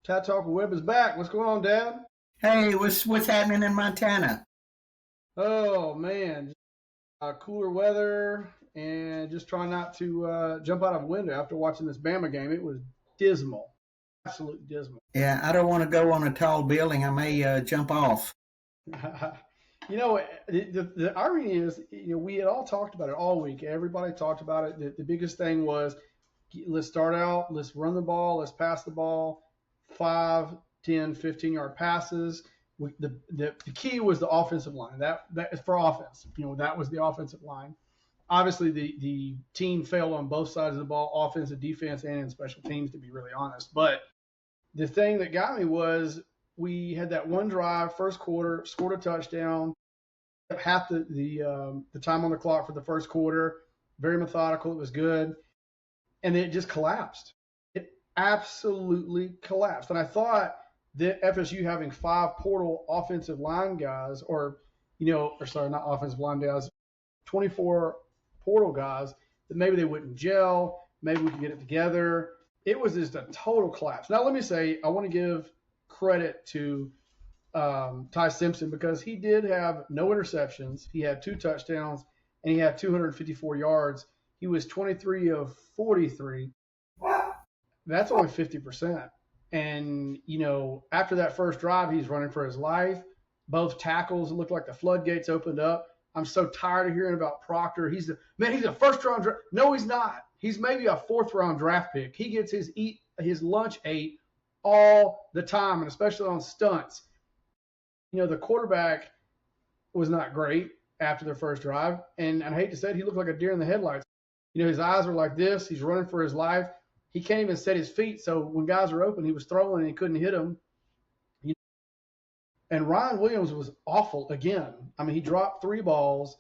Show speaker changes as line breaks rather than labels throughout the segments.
Tat Talk with Webb is back. What's going on, Dad?
Hey, what's happening in Montana?
Oh man, cooler weather and just trying not to jump out of a window after watching this Bama game. It was dismal, absolutely dismal.
Yeah, I don't want to go on a tall building. I may jump off.
The irony is, we had all talked about it all week. Everybody talked about it. The biggest thing was let's start out, let's run the ball, let's pass the ball, 5, 10, 15-yard passes. The key was the offensive line. That is for offense. That was the offensive line. Obviously, the team failed on both sides of the ball, offensive, defense, and in special teams, to be really honest. But the thing that got me was we had that one drive, first quarter, scored a touchdown, half the time on the clock for the first quarter, very methodical. It was good. And it just collapsed. It absolutely collapsed. And I thought that FSU having 5 portal offensive line guys, not offensive line guys, 24 portal guys, that maybe they wouldn't gel, maybe we could get it together. It was just a total collapse. Now, let me say, I want to give credit to Ty Simpson because he did have no interceptions. He had 2 touchdowns, and he had 254 yards. He was 23 of 43. That's only 50%. And, after that first drive, he's running for his life. Both tackles, it looked like the floodgates opened up. I'm so tired of hearing about Proctor. He's a first-round draft. No, he's not. He's maybe a 4th-round draft pick. He gets his lunch ate all the time, and especially on stunts. The quarterback was not great after their first drive. And I hate to say it, he looked like a deer in the headlights. His eyes were like this. He's running for his life. He can't even set his feet. So when guys are open, he was throwing and he couldn't hit them. And Ryan Williams was awful again. I mean, he dropped 3 balls.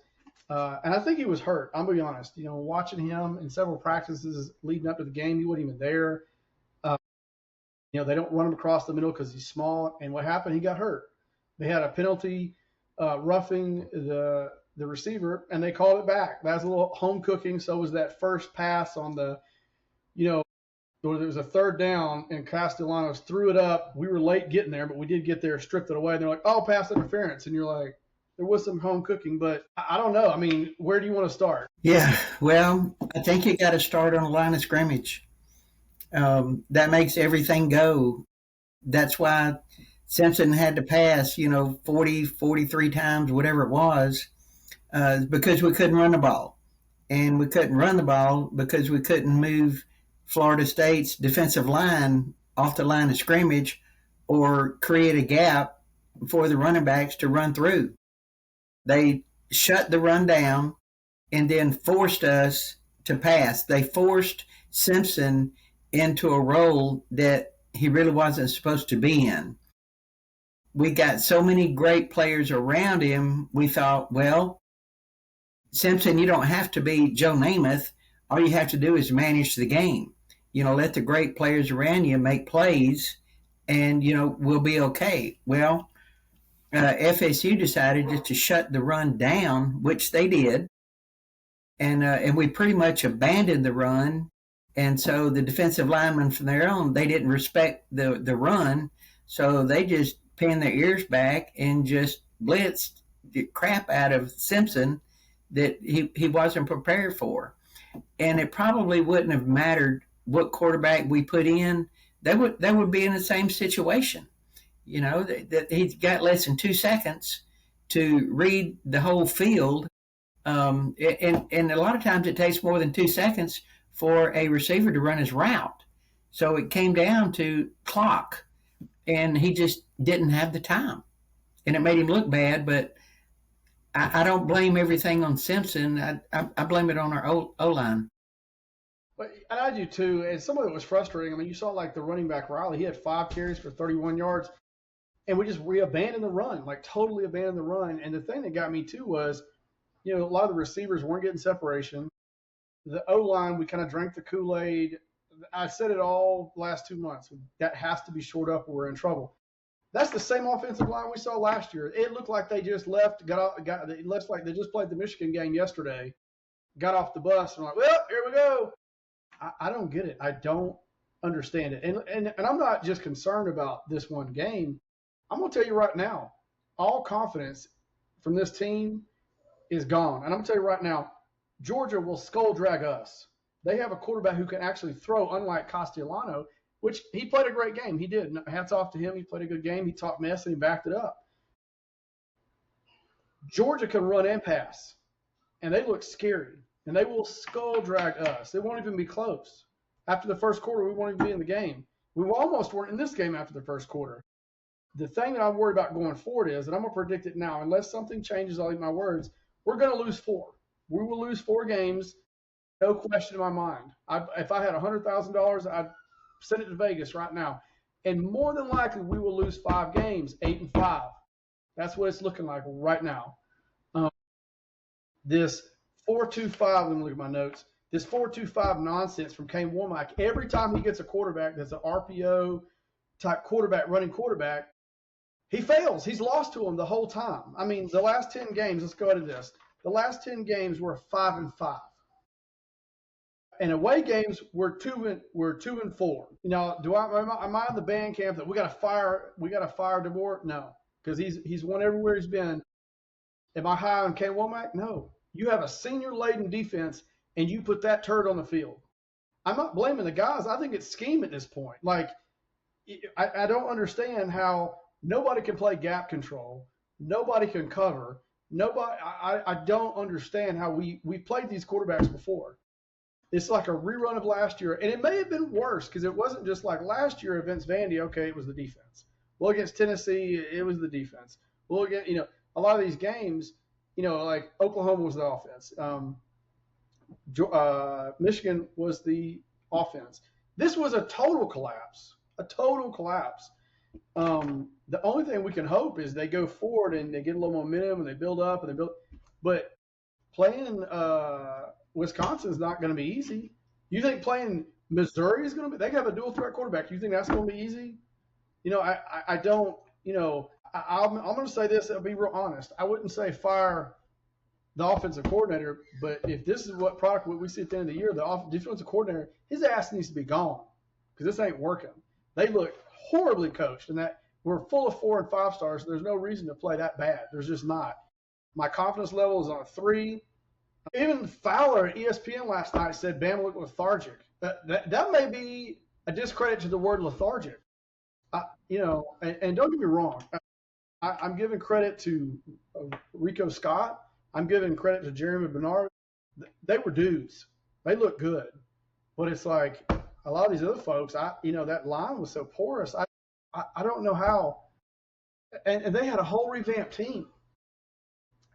And I think he was hurt. I'm going to be honest. Watching him in several practices leading up to the game, he wasn't even there. They don't run him across the middle because he's small. And what happened? He got hurt. They had a penalty roughing the receiver, and they called it back. That was a little home cooking. So was that first pass on the, there was a 3rd down, and Castellanos threw it up. We were late getting there, but we did get there, stripped it away. And they're like, oh, pass interference. And you're like, there was some home cooking, but I don't know. I mean, where do you want to start?
Yeah, well, I think you got to start on the line of scrimmage. That makes everything go. That's why Simpson had to pass, 40, 43 times, whatever it was, because we couldn't run the ball. And we couldn't run the ball because we couldn't move Florida State's defensive line off the line of scrimmage or create a gap for the running backs to run through. They shut the run down and then forced us to pass. They forced Simpson into a role that he really wasn't supposed to be in. We got so many great players around him, we thought, well, Simpson, you don't have to be Joe Namath. All you have to do is manage the game. Let the great players around you make plays, and, we'll be okay. Well, FSU decided just to shut the run down, which they did, and we pretty much abandoned the run. And so the defensive linemen from there on, they didn't respect the run, so they just pinned their ears back and just blitzed the crap out of Simpson that he wasn't prepared for. And it probably wouldn't have mattered what quarterback we put in. They would be in the same situation. That he's got less than 2 seconds to read the whole field. And a lot of times it takes more than 2 seconds for a receiver to run his route. So it came down to clock, and he just didn't have the time. And it made him look bad, but I don't blame everything on Simpson. I blame it on our O-line.
But I do too, and some of it was frustrating. I mean, you saw like the running back Riley, he had 5 carries for 31 yards, and we abandoned the run, like totally abandoned the run. And the thing that got me too was, a lot of the receivers weren't getting separation. The O-line, we kind of drank the Kool-Aid. I said it all the last 2 months. That has to be shored up or we're in trouble. That's the same offensive line we saw last year. It looked like they just left, it looks like they just played the Michigan game yesterday, got off the bus, and like, well, here we go. I don't get it. I don't understand it. And I'm not just concerned about this one game. I'm going to tell you right now, all confidence from this team is gone. And I'm going to tell you right now, Georgia will skull drag us. They have a quarterback who can actually throw, unlike Castellano, which he played a great game. He did. Hats off to him. He played a good game. He taught mess and he backed it up. Georgia can run and pass, and they look scary. And they will skull drag us. They won't even be close. After the first quarter, we won't even be in the game. We almost weren't in this game after the first quarter. The thing that I'm worried about going forward is, and I'm going to predict it now, unless something changes, I'll eat my words, we're going to lose 4. We will lose 4 games, no question in my mind. If I had $100,000, I'd send it to Vegas right now. And more than likely, we will lose 5 games, 8-5. That's what it's looking like right now. This 4-2-5, let me look at my notes. This 4-2-5 nonsense from Kane Womack, every time he gets a quarterback that's an RPO type quarterback, running quarterback, he fails. He's lost to him the whole time. I mean, the last 10 games, let's go into this. The last 10 games were 5-5. And away games were 2-4. You know, am I in the band camp that we got to fire DeBoer? No, because he's won everywhere he's been. Am I high on Kane Womack? No. You have a senior-laden defense, and you put that turd on the field. I'm not blaming the guys. I think it's scheme at this point. Like, I don't understand how nobody can play gap control. Nobody can cover. I don't understand how we played these quarterbacks before. It's like a rerun of last year, and it may have been worse because it wasn't just like last year against Vandy. Okay, it was the defense. Well, against Tennessee, it was the defense. Well, again, a lot of these games, like Oklahoma was the offense. Michigan was the offense. This was a total collapse. The only thing we can hope is they go forward and they get a little momentum and they build up and they build. But playing Wisconsin is not going to be easy. You think playing Missouri is going to be? They have a dual threat quarterback. You think that's going to be easy? I don't. I'm going to say this. I'll be real honest. I wouldn't say fire the offensive coordinator, but if this is what we see at the end of the year, the defensive coordinator, his ass needs to be gone because this ain't working. They look horribly coached, and that we're full of 4 and 5 stars. So there's no reason to play that bad. There's just not. My confidence level is on a 3. Even Fowler at ESPN last night said Bama looked lethargic. That may be a discredit to the word lethargic. And don't get me wrong. I'm giving credit to Rico Scott. I'm giving credit to Jeremy Bernard. They were dudes. They look good. But it's like a lot of these other folks, that line was so porous. I don't know how. And they had a whole revamped team.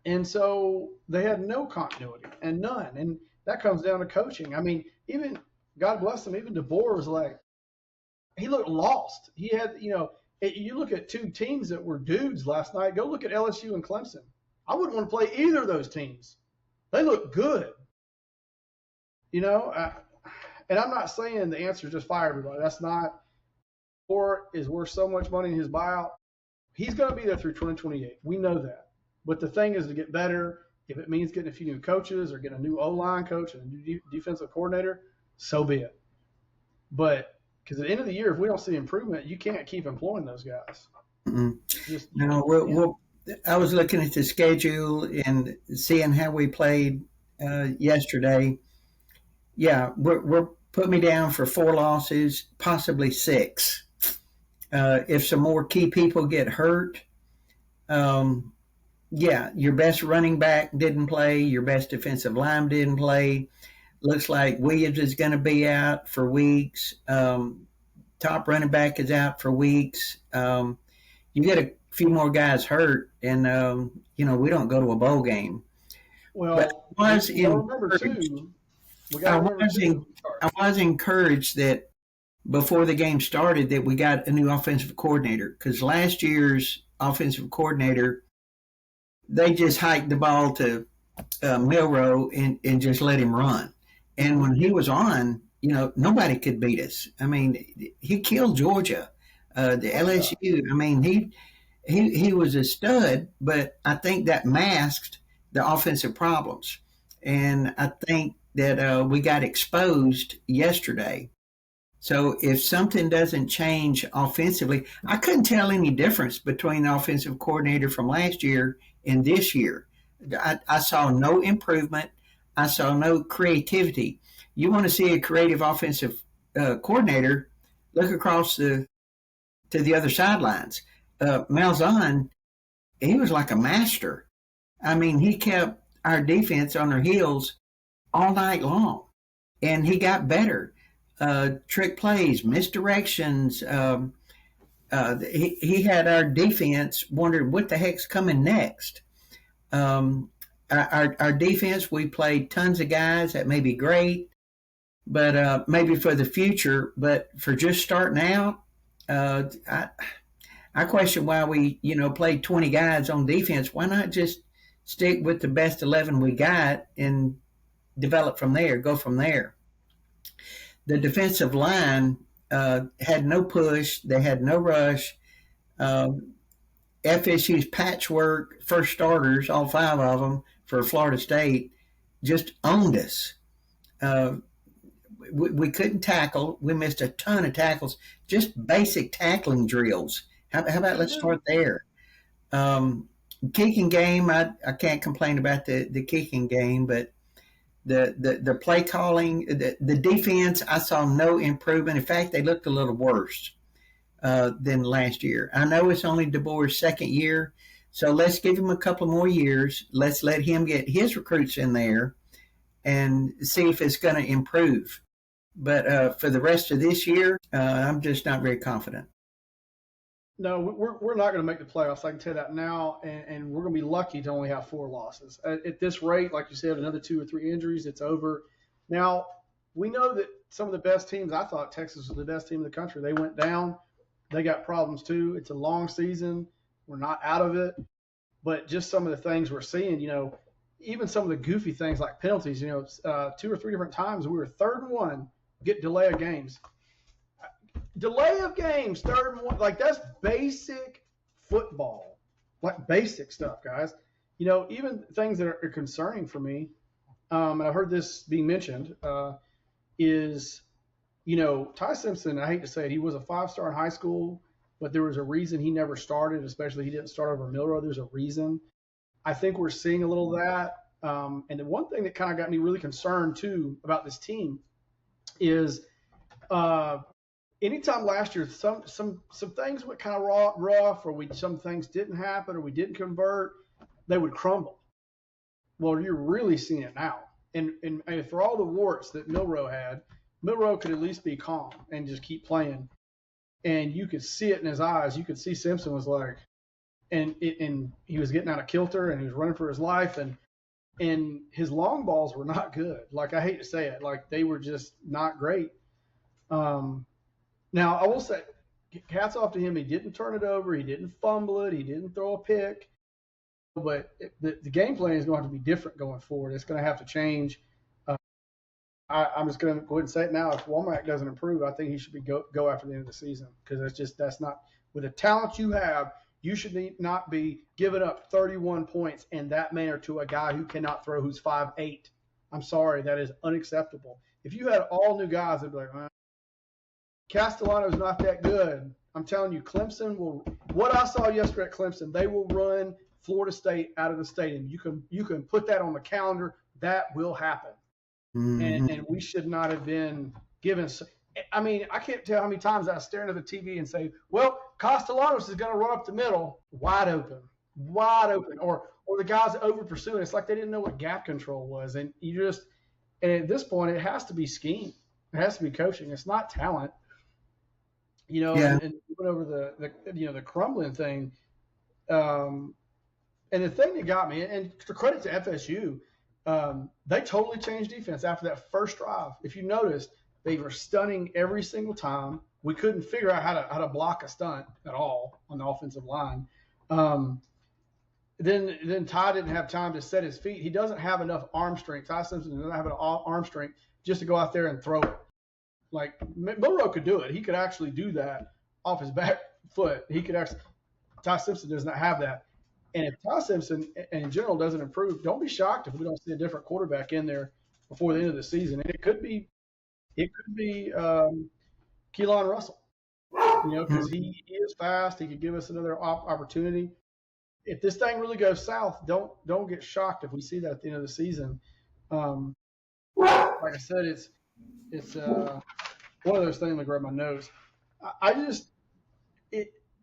And so they had no continuity and none. And that comes down to coaching. I mean, even, God bless them, even DeBoer was like, he looked lost. He had, you look at 2 teams that were dudes last night. Go look at LSU and Clemson. I wouldn't want to play either of those teams. They look good. And I'm not saying the answer is just fire everybody. That's not. Or is worth so much money in his buyout. He's going to be there through 2028. We know that. But the thing is to get better. If it means getting a few new coaches or getting a new O-line coach and a new defensive coordinator, so be it. But because at the end of the year, if we don't see improvement, you can't keep employing those guys.
No, I was looking at the schedule and seeing how we played yesterday. Yeah, we're put me down for 4 losses, possibly 6. If some more key people get hurt, your best running back didn't play. Your best defensive line didn't play. Looks like Williams is going to be out for weeks. Top running back is out for weeks. You get a few more guys hurt, and we don't go to a bowl game.
Well, but I
was encouraged that before the game started that we got a new offensive coordinator, because last year's offensive coordinator, they just hiked the ball to Milroe and just let him run. And when he was on, nobody could beat us. I mean, he killed Georgia, the LSU. I mean, he was a stud, but I think that masked the offensive problems. And I think that we got exposed yesterday. So if something doesn't change offensively, I couldn't tell any difference between the offensive coordinator from last year and this year. I saw no improvement. I saw no creativity. You want to see a creative offensive coordinator? Look across to the other sidelines. Malzahn, he was like a master. I mean, he kept our defense on their heels all night long, and he got better. Trick plays, misdirections. He had our defense wondering what the heck's coming next. Our defense, we played tons of guys that may be great, but maybe for the future. But for just starting out, I question why we played 20 guys on defense. Why not just stick with the best 11 we got and develop from there, go from there? The defensive line had no push, they had no rush. FSU's patchwork first starters, all five of them for Florida State, just owned us. Uh, we couldn't tackle. We missed a ton of tackles, just basic tackling drills. How about let's start there? Um, Kicking game, I can't complain about the kicking game, but the play calling, the defense, I saw no improvement. In fact, they looked a little worse than last year. I know it's only DeBoer's second year, so let's give him a couple more years. Let's let him get his recruits in there and see if it's going to improve. But for the rest of this year, I'm just not very confident.
No, we're not going to make the playoffs. I can tell you that now, and we're going to be lucky to only have 4 losses. At this rate, like you said, another 2 or 3 injuries, it's over. Now, we know that some of the best teams, I thought Texas was the best team in the country. They went down. They got problems too. It's a long season. We're not out of it. But just some of the things we're seeing, even some of the goofy things like penalties, 2 or 3 different times we were 3rd and 1, get delay of games. Delay of games, 3rd and 1, like that's basic football, like basic stuff, guys. Even things that are concerning for me, and I've heard this being mentioned, is, Ty Simpson, I hate to say it, he was a 5-star in high school, but there was a reason he never started, especially he didn't start over Milroe. There's a reason. I think we're seeing a little of that. And the one thing that kind of got me really concerned, too, about this team is anytime last year some things went kind of rough, or some things didn't happen, or we didn't convert, they would crumble. Well, you're really seeing it now. And for all the warts that Milroe had, Milroe could at least be calm and just keep playing. And you could see it in his eyes. You could see Simpson was like, and he was getting out of kilter, and he was running for his life, and his long balls were not good. Like, I hate to say it, like they were just not great. Now, I will say, hats off to him. He didn't turn it over. He didn't fumble it. He didn't throw a pick. But the game plan is going to have to be different going forward. It's going to have to change. I'm just going to go ahead and say it now. If Womack doesn't improve, I think he should go after the end of the season, because that's not – with the talent you have, you should not be giving up 31 points in that manner to a guy who cannot throw, who's 5'8". I'm sorry. That is unacceptable. If you had all new guys, they'd be like, Castellano's not that good. I'm telling you, Clemson will – what I saw yesterday at Clemson, they will run Florida State out of the stadium. You can put that on the calendar. That will happen. Mm-hmm. And we should not have been given – I mean, I can't tell how many times I was staring at the TV and say, well, Castellanos is going to run up the middle, wide open. Or the guys over pursuing. It's like they didn't know what gap control was. And and at this point, it has to be scheme. It has to be coaching. It's not talent.
Yeah.
And went over the crumbling thing. And the thing that got me, and to credit to FSU, they totally changed defense after that first drive. If you noticed, they were stunning every single time. We couldn't figure out how to block a stunt at all on the offensive line. Then Ty didn't have time to set his feet. He doesn't have enough arm strength. Ty Simpson doesn't have enough arm strength just to go out there and throw it. Like, Milroe could do it. He could actually do that off his back foot. Ty Simpson does not have that. And if Ty Simpson in general doesn't improve, don't be shocked if we don't see a different quarterback in there before the end of the season. And it could be Keelan Russell. Because he is fast. He could give us another opportunity. If this thing really goes south, don't get shocked if we see that at the end of the season. Like I said, it's one of those things. Let me grab my notes. I just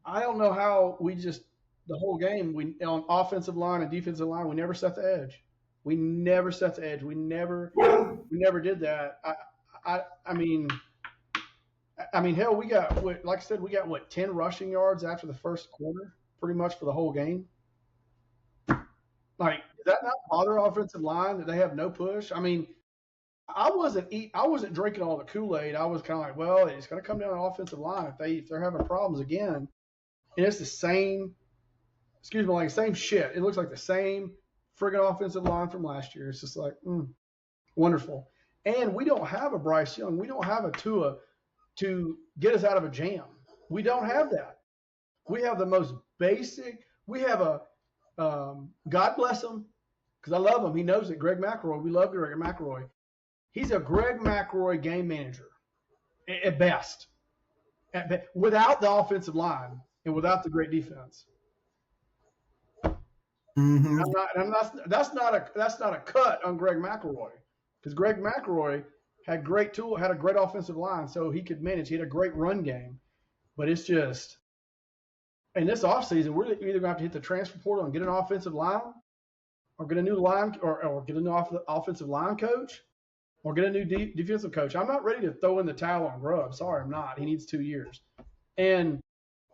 I don't know how we just the whole game we on offensive line and defensive line we never set the edge. We never set the edge. We never did that. I mean hell, we got like I said, we got 10 rushing yards after the first quarter, pretty much for the whole game. Like, does that not bother offensive line that they have no push? I mean, I wasn't drinking all the Kool-Aid. I was kind of like, well, it's going to come down to offensive line if they're having problems again. And it's the same, same shit. It looks like the same friggin' offensive line from last year. It's just like, wonderful. And we don't have a Bryce Young. We don't have a Tua to get us out of a jam. We don't have that. We have the most basic. We have a God bless him, because I love him. He knows it. Greg McElroy. We love Greg McElroy. He's a Greg McElroy game manager at best. Without the offensive line and without the great defense.
Mm-hmm.
That's not a cut on Greg McElroy, because Greg McElroy had a great offensive line, so he could manage. He had a great run game, but it's just in this offseason, we're either going to have to hit the transfer portal and get an offensive line, or get a new line, or get a new offensive line coach, or get a new defensive coach. I'm not ready to throw in the towel on Grubb. Sorry, I'm not. He needs 2 years, and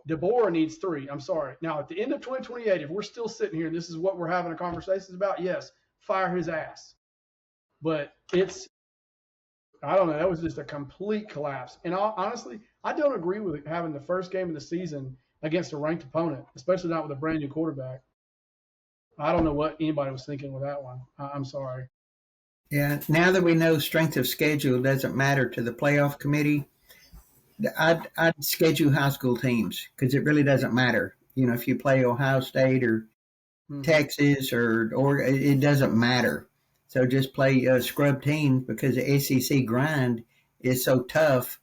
DeBoer needs 3. I'm sorry. Now, at the end of 2028, if we're still sitting here and this is what we're having a conversation about, yes, fire his ass. But I don't know. That was just a complete collapse. And honestly, I don't agree with having the first game of the season against a ranked opponent, especially not with a brand new quarterback. I don't know what anybody was thinking with that one. I'm sorry.
Yeah. Now that we know strength of schedule doesn't matter to the playoff committee, I'd schedule high school teams, because it really doesn't matter. If you play Ohio State or Texas or it doesn't matter. So just play scrub teams, because the SEC grind is so tough,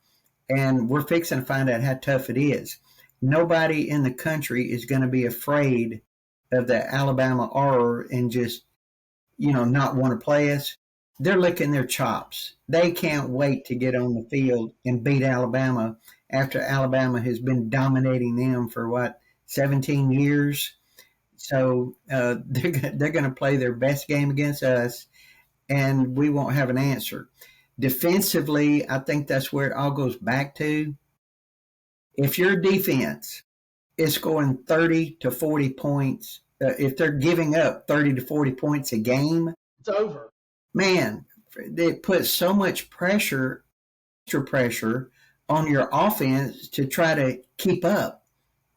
and we're fixing to find out how tough it is. Nobody in the country is going to be afraid of the Alabama horror and just, not want to play us. They're licking their chops. They can't wait to get on the field and beat Alabama after Alabama has been dominating them for 17 years. So they're going to play their best game against us, and we won't have an answer. Defensively, I think that's where it all goes back to. If your defense is scoring 30 to 40 points, if they're giving up 30 to 40 points a game,
it's over.
Man, it puts so much extra pressure on your offense to try to keep up.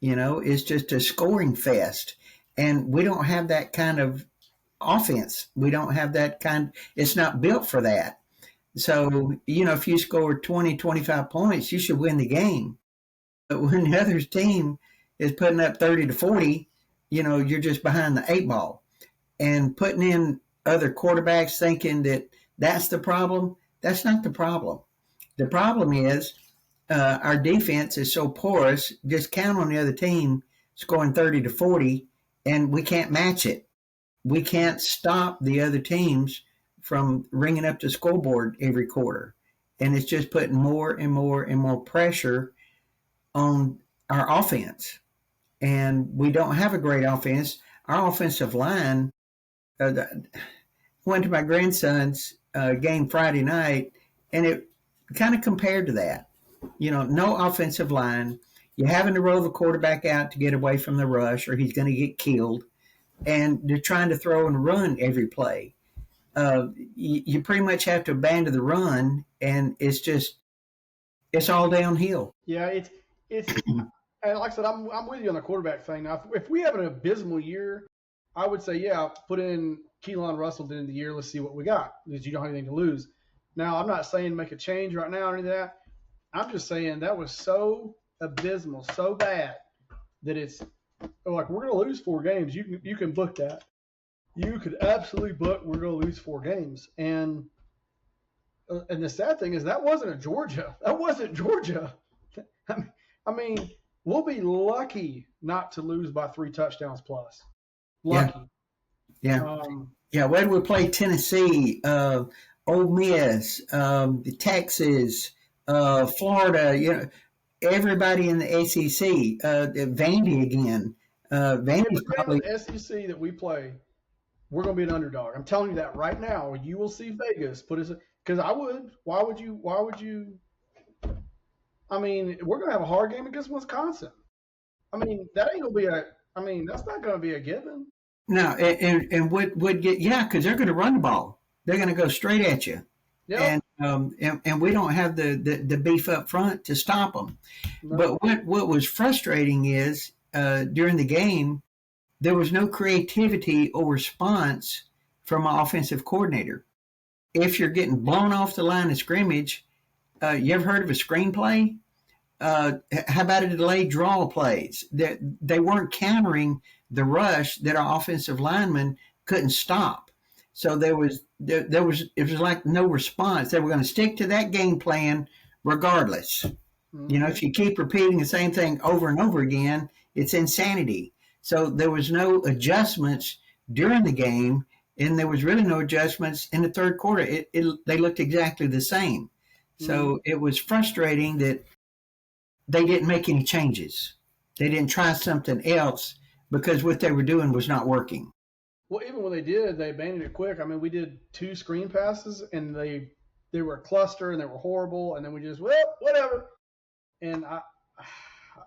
It's just a scoring fest. And we don't have that kind of offense. We don't have that it's not built for that. So, if you score 20, 25 points, you should win the game. But when the other team is putting up 30 to 40, you're just behind the 8 ball. And putting in other quarterbacks thinking that that's the problem, that's not the problem. The problem is our defense is so porous. Just count on the other team scoring 30 to 40, and we can't match it. We can't stop the other teams from ringing up the scoreboard every quarter. And it's just putting more and more and more pressure on our offense. And we don't have a great offense. Our offensive line, went to my grandson's game Friday night, and it kind of compared to that. No offensive line. You're having to roll the quarterback out to get away from the rush, or he's going to get killed. And they're trying to throw and run every play. You pretty much have to abandon the run, and it's all downhill.
Yeah, it's and like I said, I'm with you on the quarterback thing. Now, if we have an abysmal year, I would say, yeah, put in Keelan Russell at the end of the year. Let's see what we got, because you don't have anything to lose. Now, I'm not saying make a change right now or any of that. I'm just saying that was so abysmal, so bad, that it's like, we're going to lose 4 games. You can book that. You could absolutely book we're going to lose 4 games. And the sad thing is that wasn't Georgia. That wasn't Georgia. I mean, we'll be lucky not to lose by 3 touchdowns plus.
Yeah,
Lucky.
yeah,
Um,
yeah. When we play Tennessee, Ole Miss, Texas, Florida, everybody in the SEC, Vandy again. Vandy's
every game in
probably
the SEC that we play, we're going to be an underdog. I'm telling you that right now. You will see Vegas put us because I would. Why would you? Why would you? I mean, we're going to have a hard game against Wisconsin. I mean, that ain't going to be a. I mean, that's not going to be a given.
no, and would get because they're going to run the ball. They're going to go straight at you,
Yep.
and we don't have the beef up front to stop them.
No.
But what was frustrating is during the game there was no creativity or response from an offensive coordinator. If you're getting blown off the line of scrimmage, you ever heard of a screenplay? How about a delayed draw plays? They weren't countering the rush that our offensive linemen couldn't stop. So it was like no response. They were going to stick to that game plan regardless.
Mm-hmm.
If you keep repeating the same thing over and over again, it's insanity. So there was no adjustments during the game, and there was really no adjustments in the third quarter. They looked exactly the same.
Mm-hmm.
So it was frustrating that they didn't make any changes. They didn't try something else because what they were doing was not working.
Well, even when they did, they abandoned it quick. I mean, we did 2 screen passes, and they were a cluster, and they were horrible. And then we just whatever. And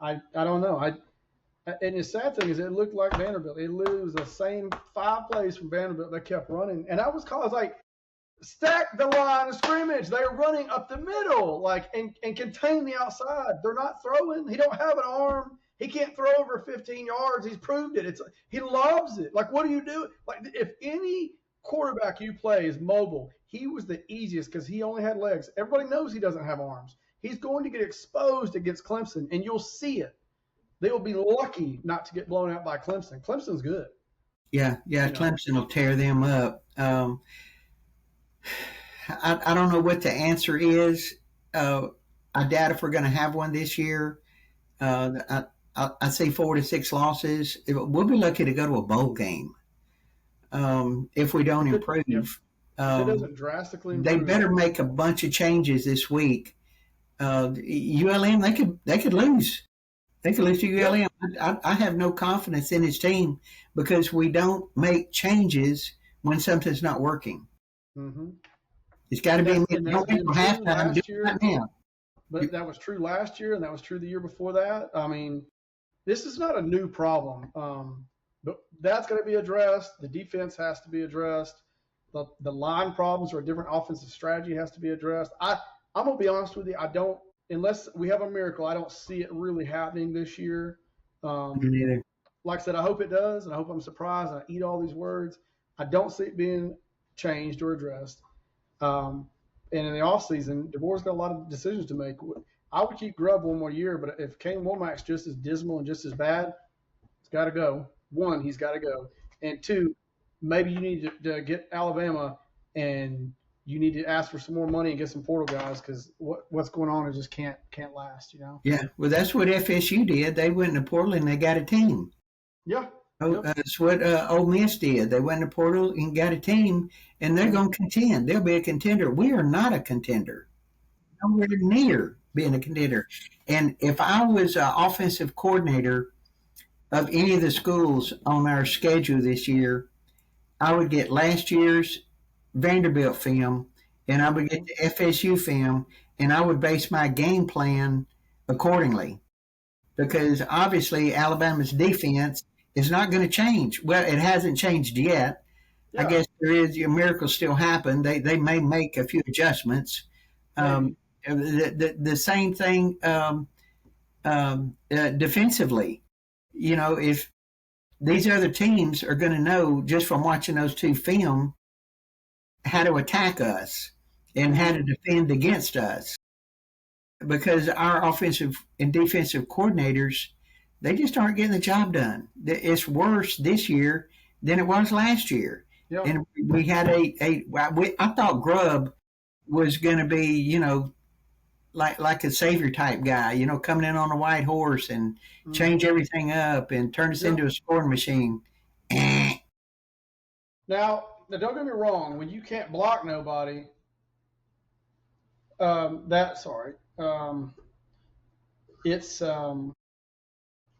I don't know. And the sad thing is, it looked like Vanderbilt. It was the same 5 plays from Vanderbilt that kept running, and I was like, stack the line of scrimmage. They're running up the middle, like and contain the outside. They're not throwing. He don't have an arm. He can't throw over 15 yards. He's proved it. He lobs it. Like, what do you do? Like, if any quarterback you play is mobile, he was the easiest because he only had legs. Everybody knows he doesn't have arms. He's going to get exposed against Clemson, and you'll see it. They will be lucky not to get blown out by Clemson. Clemson's good.
Yeah, yeah.
You know.
Clemson will tear them up. I don't know what the answer is. I doubt if we're going to have one this year. I say 4 to 6 losses. We'll be lucky to go to a bowl game if we don't improve.
If it doesn't drastically
They
improve,
better make a bunch of changes this week. ULM, they could lose. They could lose to ULM. I have no confidence in his team because we don't make changes when something's not working.
mm-hmm.
It's got to be
That's been
halftime.
last year.
Right now.
But that was true last year, and that was true the year before that. I mean, this is not a new problem, but that's going to be addressed. The defense has to be addressed. The line problems or a different offensive strategy has to be addressed. I'm going to be honest with you. I don't, unless we have a miracle, I don't see it really happening this year. Like I said, I hope it does, and I hope I'm surprised and I eat all these words. I don't see it being changed or addressed. And in the offseason, DeBoer's got a lot of decisions to make. I would keep Grubb one more year, but if Kane Womack's just as dismal and just as bad, it's got to go. One, he's got to go. And two, maybe you need to get Alabama and you need to ask for some more money and get some portal guys because what's going on just can't last,
Yeah, well, that's what FSU did. They went in the portal and they got a team.
Yeah.
That's what Ole Miss did. They went in the portal and got a team, and they're going to contend. They'll be a contender. We are not a contender. Nowhere near being a contender. And if I was an offensive coordinator of any of the schools on our schedule this year, I would get last year's Vanderbilt film, and I would get the FSU film, and I would base my game plan accordingly. Because obviously Alabama's defense is not going to change. Well, it hasn't changed yet.
Yeah.
I guess there is a miracle still happen. They may make a few adjustments. The same thing defensively. If these other teams are going to know just from watching those two film how to attack us and how to defend against us, because our offensive and defensive coordinators, they just aren't getting the job done. It's worse this year than it was last year.
Yeah.
And we had I thought Grubb was going to be, like a savior type guy, coming in on a white horse and change
Mm-hmm.
everything up and turn us
Yep.
into a scoring machine. Eh.
Now, don't get me wrong. When you can't block nobody, that's all right. It's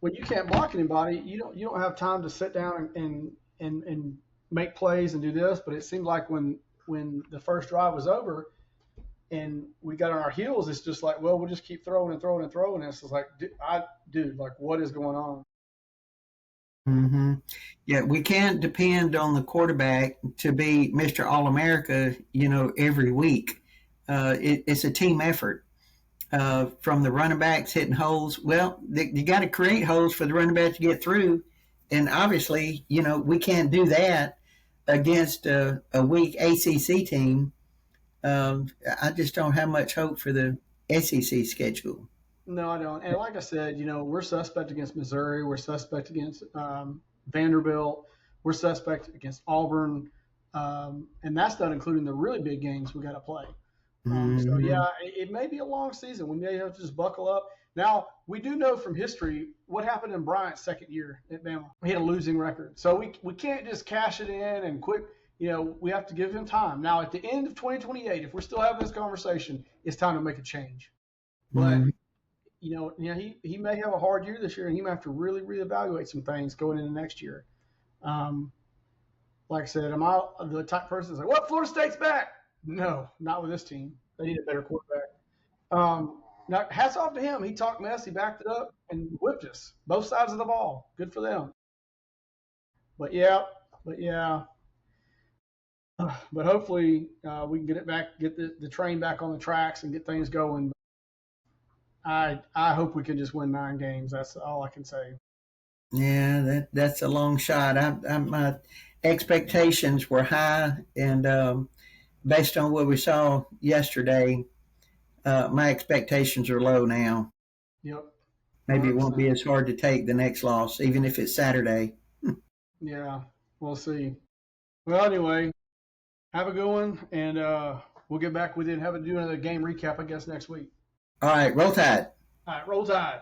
when you can't block anybody, you don't have time to sit down and make plays and do this. But it seemed like when the first drive was over and we got on our heels, it's just like, well, we'll just keep throwing and throwing and throwing. And it's just like, dude, like, what is going on?
Hmm. Yeah, we can't depend on the quarterback to be Mr. All America, every week. It's a team effort. From the running backs hitting holes. Well, you got to create holes for the running back to get through, and obviously, we can't do that against a weak ACC team. I just don't have much hope for the SEC schedule.
No, I don't. And like I said, we're suspect against Missouri. We're suspect against Vanderbilt. We're suspect against Auburn. And that's not including the really big games we got to play. So
Mm-hmm.
yeah, it may be a long season. We may have to just buckle up. Now we do know from history what happened in Bryant's second year at Bama. He had a losing record, so we can't just cash it in and quit. We have to give him time. Now at the end of 2028, if we're still having this conversation, it's time to make a change. But
Mm-hmm.
he may have a hard year this year, and he may have to really reevaluate some things going into next year. Um, like I said, am I the type of person that's like, "What? Florida State's back?" No, not with this team. They need a better quarterback. Now, hats off to him. He talked mess. He backed it up and whipped us both sides of the ball. Good for them. But yeah, but yeah, but hopefully we can get it back, get the train back on the tracks, and get things going. I hope we can just win 9 games. That's all I can say.
Yeah, that's a long shot. My expectations were high, and based on what we saw yesterday, my expectations are low now.
Yep,
Maybe it won't
100%.
be as hard to take the next loss, even if it's Saturday.
Yeah, we'll see. Well, anyway, have a good one, and we'll get back with you and have to do another game recap, I guess, next week.
All right, roll tide.
All right, roll tide.